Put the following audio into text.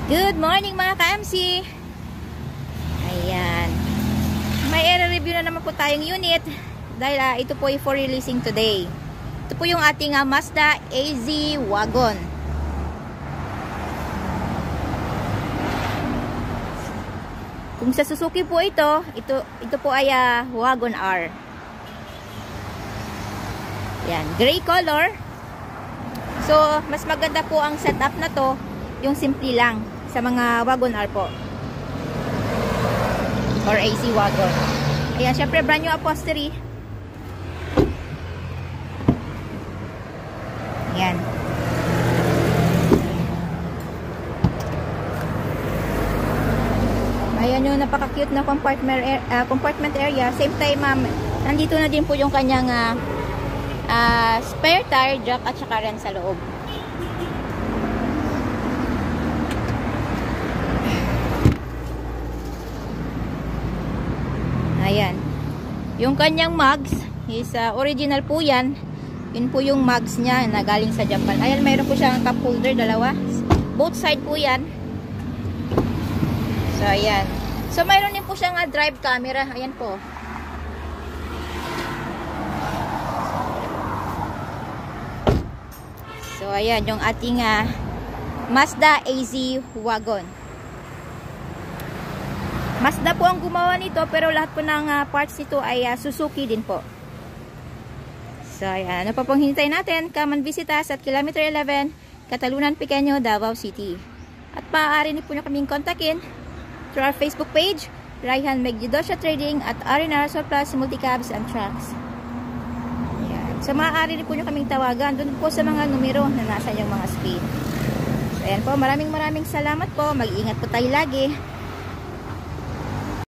Good morning mga ka-MC. Ayan. May i-review na naman po tayong unit dahil ito po ay for releasing today. Ito po yung ating Mazda AZ Wagon. Kung sa Suzuki po ito po ay Wagon R. Yan, gray color. So, mas maganda po ang setup na to, yung simple lang sa mga Wagon R po or AZ Wagon. Ayan, syempre brand new upholstery. Ayan. Ayan yung napaka-cute na compartment area. Same time, nandito na din po yung kanyang spare tire jack at saka rin sa loob. Ayan. Yung kanyang mugs is original po yan. Yun po yung mugs niya na galing sa Japan. Ayan, mayroon po siyang cup holder, dalawa. Both side po yan. So, ayan. So, mayroon din po siyang drive camera. Ayan po. So, ayan. Yung ating Mazda AZ Wagon. Mazda po ang gumawa nito, pero lahat po ng parts nito ay Suzuki din po. So, ayan. Ano pa pong hinintay natin? Come and visit us at Kilometer 11, Catalunan Pequeño, Davao City. At maaari niyo po nyo kaming kontakin through our Facebook page, Raihan Megdidosha Trading at R&R Surplus Multicabs and Trucks. Ayan. So, maaari niyo po nyo kaming tawagan doon po sa mga numero na nasa yung mga screen. So, ayan po. Maraming salamat po. Mag-iingat po tayo lagi.